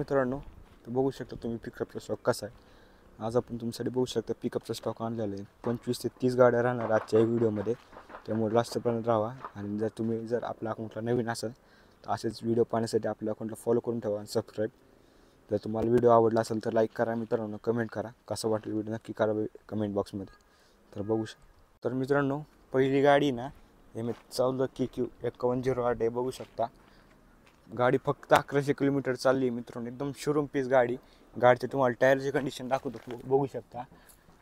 मित्रांनो, तर बघू शकता तुम्ही पिकअपचा स्टॉक कसा आहे। आज आपण तुमच्यासाठी बघू शकता पिकअपचा स्टॉक आणलेला आहे। 25 ते 30 गाड्या राहणार आजच्या व्हिडिओमध्ये, त्यामुळे लास्टपर्यंत राहा। आणि जर आपल्या अकाउंटला नवीन असेल तर असेच व्हिडिओ पाहण्यासाठी आपल्या अकाउंटला फॉलो करून ठेवा आणि सबस्क्राईब। जर तुम्हाला व्हिडिओ आवडला असेल तर लाईक करा मित्रांनो, कमेंट करा, कसं वाटलं व्हिडिओ नक्की करा कमेंट बॉक्समध्ये। तर बघू शकता। तर मित्रांनो, पहिली गाडी ना MH14 KQ 5108 आहे। बघू शकता गाडी फक्त 1100 किलोमीटर चालली मित्रांनो, एकदम शोरूम पीस गाडी। गाडीचे तुम्हाला टायरची कंडिशन दाखवतो, बघू शकता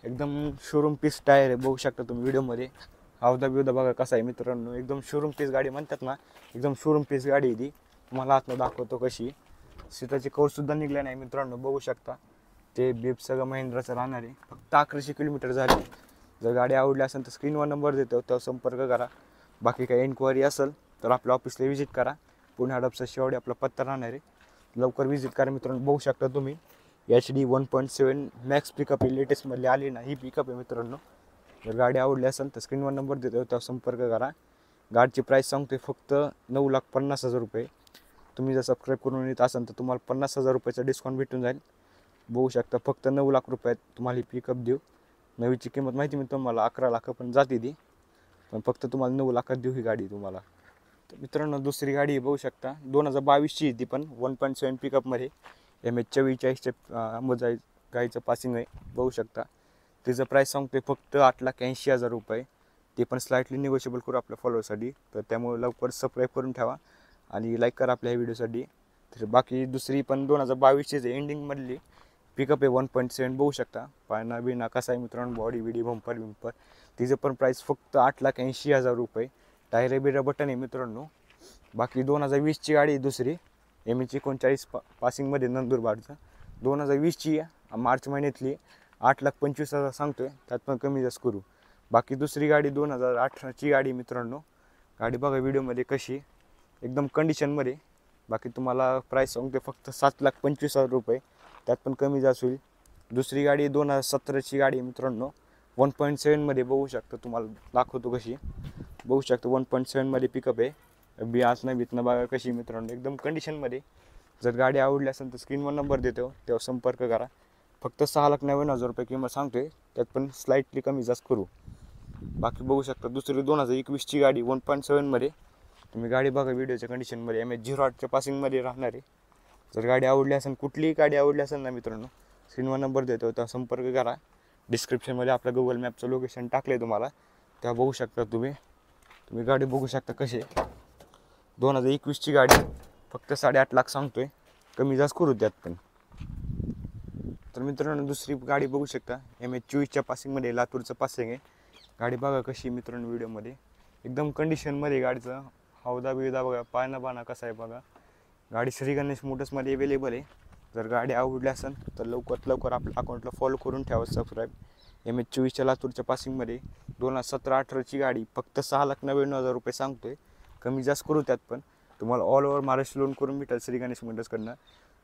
एकदम शोरूम पीस टायर आहे। बघू शकता तुम्ही व्हिडिओमध्ये हौदा बिवदा बघा कसा आहे मित्रांनो, एकदम शोरूम पीस गाडी म्हणतात ना, एकदम शोरूम पीस गाडी आहे ती। तुम्हाला आतनं दाखवतो कशी। सीटाचे कवरसुद्धा निघले नाही मित्रांनो, बघू शकता। ते बीप सगळं महिंद्राचं राहणार आहे। फक्त 1100 किलोमीटर झाली। जर गाडी आवडली असेल तर स्क्रीनवर नंबर देतो, त्यावर संपर्क करा। बाकी काही एन्क्वायरी असेल तर आपल्या ऑफिसला व्हिजिट करा। पुणे हडपसर शेवटी आपला पत्ता राहणार आहे, लवकर व्हिजिट करा मित्रांनो। बघू शकता तुम्ही HD 1.7 मॅक्स पिकअप लेटेस्टमधली आली ना, ही पिकअप आहे मित्रांनो। जर गाडी आवडली असेल तर स्क्रीनवर नंबर देतो, त्यावर संपर्क करा। गाडीची प्राईस सांगतोय फक्त 9,50,000 रुपये। तुम्ही जर सबस्क्राईब करून येत असाल तर तुम्हाला 50,000 रुपयाचा डिस्काउंट भेटून जाईल। बघू शकता फक्त 9 लाख रुपयात तुम्हाला ही पिकअप देऊ। नवीची किंमत माहिती मी तुम्हाला 11 लाख पण जाते ती, पण फक्त तुम्हाला 9 लाखात देऊ ही गाडी तुम्हाला। तर मित्रांनो, दुसरी गाडी बघू शकता 2022ची ती पण 1.7 पिकअपमध्ये MH44 गाडीचं पासिंग आहे। बघू शकता तिचं प्राईस सांगतोय फक्त 8,80,000 रुपये। ते पण स्लाइटली निगोशिएबल करू आपल्या फॉलोअरसाठी, तर त्यामुळे लवकर सबस्क्राईब करून ठेवा आणि लाईक करा आपल्या व्हिडिओसाठी। तर बाकी दुसरी पण 2022ची एंडिंगमधली पिकअप आहे 1.7। बघू शकता पायना बिना कसा आहे मित्रांनो, बॉडी बिडी बंपर तिचं पण प्राईस फक्त 8,80,000 रुपये। टायर बिरा बटन आहे मित्रांनो। बाकी 2020ची गाडी दुसरी MH49 पासिंगमध्ये नंदुरबारचं 2020ची मार्च महिन्यातली 8,25,000 सांगतोय, त्यात पण कमी जास्त करू। बाकी दुसरी गाडी 2018ची गाडी मित्रांनो, गाडी बघा व्हिडिओमध्ये कशी एकदम कंडिशनमध्ये। बाकी तुम्हाला प्राईस सांगते फक्त 7,25,000 रुपये, त्यात पण कमी जास्त होईल। दुसरी गाडी 2017ची गाडी मित्रांनो 1.7मध्ये। बघू शकता तुम्हाला दाखवतो कशी। बघू शकता 1.7मध्ये पिकअप आहे। बियासनं बितनं बघा कशी मित्रांनो, एकदम कंडिशनमध्ये। जर गाडी आवडली असेल तर स्क्रीनवर नंबर देतो, त्यावर संपर्क करा। फक्त 6,90,000 रुपये किंमत सांगतोय, त्यात पण स्लाइटली कमी जास्त करू। बाकी बघू शकता दुसरी 2021ची गाडी 1.7मध्ये। तुम्ही गाडी बघा व्हिडिओच्या कंडिशनमध्ये MH08च्या पासिंगमध्ये राहणार आहे। जर गाडी आवडली असेल, कुठलीही गाडी आवडली असेल ना मित्रांनो, स्क्रीनवर नंबर देतो, त्यावर संपर्क करा। डिस्क्रिप्शनमध्ये आपलं गुगल मॅपचं लोकेशन टाकलं आहे तुम्हाला, त्या बघू शकता तुम्ही गाडी बघू शकता कशी 2021ची गाडी फक्त 8.5 लाख सांगतोय, कमी जास्त करू त्यात पण। तर मित्रांनो, दुसरी गाडी बघू शकता MH24च्या पासिंगमध्ये, लातूरचं पासिंग आहे। गाडी बघा कशी मित्रांनो व्हिडिओमध्ये, एकदम कंडिशनमध्ये। गाडीचं हौदा बिवदा बघा, पायना बाना कसा आहे बघा। गाडी श्री गणेश मोटर्समध्ये अवेलेबल आहे। जर गाडी आवडली असेल तर लवकरात लवकर आपल्या अकाउंटला फॉलो करून ठेवा, सबस्क्राईब। MH24च्या लातूरच्या पासिंगमध्ये 2017-18ची गाडी फक्त 6,90,000 रुपये सांगतोय, कमी जास्त करू त्यात पण। तुम्हाला ऑल ओव्हर महाराष्ट्र लोन करून भेटेल श्री गणेश मोटर्सकडनं।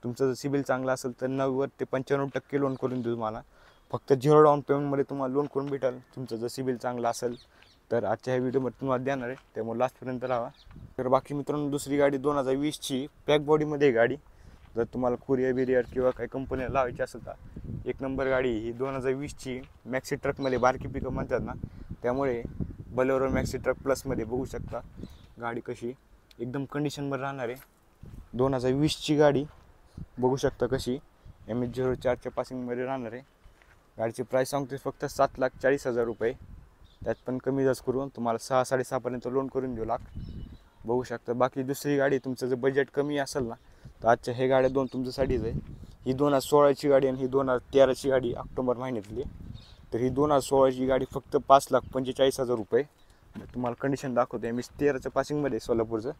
तुमचं जर सिबिल चांगला असेल तर 90 ते 95% लोन करून देऊ तुम्हाला। फक्त 0 डाऊन पेमेंटमध्ये तुम्हाला लोन करून भेटेल, तुमचं जर सिबिल चांगला असेल तर। आजच्या ह्या व्हिडिओमध्ये तुम्हाला देणार आहे, त्यामुळे लास्टपर्यंत राहा। तर बाकी मित्रांनो, दुसरी गाडी 2020ची पॅक बॉडीमध्ये गाडी। जर तुम्हाला कुरिअर बिरियर किंवा काही कंपनीला लावायची असेल तर एक नंबर गाडी ही 2020ची मॅक्सी ट्रकमध्ये, बारकी पिकअप म्हणतात ना, त्यामुळे बलेरो मॅक्सी ट्रक प्लसमध्ये। बघू शकता गाडी कशी एकदम कंडिशनमध्ये राहणार आहे। 2020ची गाडी बघू शकता कशी MH04च्या पासिंगमध्ये राहणार आहे। गाडीची प्राईस सांगते फक्त 7,40,000 रुपये, त्यात पण कमी जास्त करून तुम्हाला 6-6.5पर्यंत लोन करून देऊ लाख। बघू शकता बाकी दुसरी गाडी, तुमचं जर बजेट कमी असेल ना तर आजच्या हे गाड्या दोन तुमच्यासाठीच आहे। ही 2016ची गाडी आणि ही 2013ची गाडी ऑक्टोबर महिन्यातली। तर ही 2016ची गाडी फक्त 5,45,000 रुपये। तुम्हाला कंडिशन दाखवतो MH13च्या पासिंगमध्ये सोलापूरचं।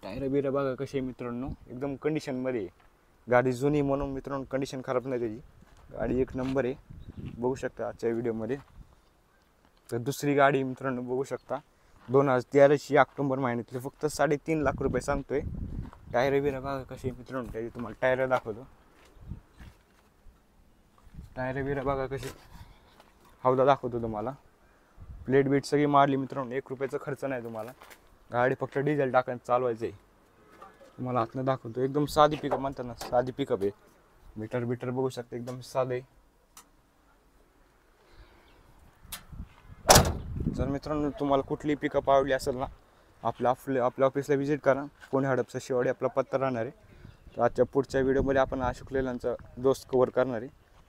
टायर बिरा बघा कसे मित्रांनो, एकदम कंडिशनमध्ये। गाडी जुनी म्हणून मित्रांनो कंडिशन खराब नाही त्याची, गाडी एक नंबर आहे। बघू शकता आजच्या व्हिडिओमध्ये। तर दुसरी गाडी मित्रांनो बघू शकता 2013ची ऑक्टोबर महिन्यातली, फक्त 3.5 लाख रुपये सांगतोय। टायर बिरा बघा कसे मित्रांनो, त्याची तुम्हाला टायर दाखवतो। टायर बिरा बघा कशी, हौदा दाखवतो तुम्हाला। प्लेट बीट सगळी मारली मित्रांनो, 1 रुपयाचा खर्च नाही तुम्हाला। गाडी फक्त डिझेल टाकायचं चालवायचं आहे। तुम्हाला आतनं दाखवतो. एकदम साधी पिकअप म्हणतात ना, साधी पिकअप आहे. मीटर बघू शकता, एकदम साधं आहे. जर मित्रांनो तुम्हाला कुठली पिकअप आवडली असेल ना, आपल्या ऑफिसला व्हिजिट करा. पुणे हडपसर शिवाडी आपला पत्ता राहणार आहे. तर आजच्या पुढच्या व्हिडिओमध्ये आपण अशोक लेलँडचा डोस कवर करणार आहे.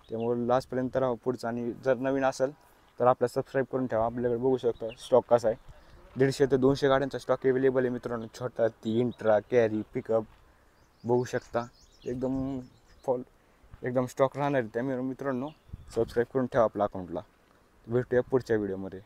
त्यामुळे लास्टपर्यंत राहा पुढचं. आणि जर नवीन असेल तर आपला सबस्क्राईब करून ठेवा. आपल्याकडे बघू शकता स्टॉक कसा आहे. 150 ते 200 गाड्यांचा स्टॉक अवेलेबल आहे मित्रांनो. छोटा, ती इंट्रा, कॅरी, पिकअप बघू शकता. एकदम स्टॉक राहणार आहे. त्यामुळे मित्रांनो सबस्क्राईब करून ठेवा आपल्या अकाउंटला. भेटूया पुढच्या व्हिडिओमध्ये.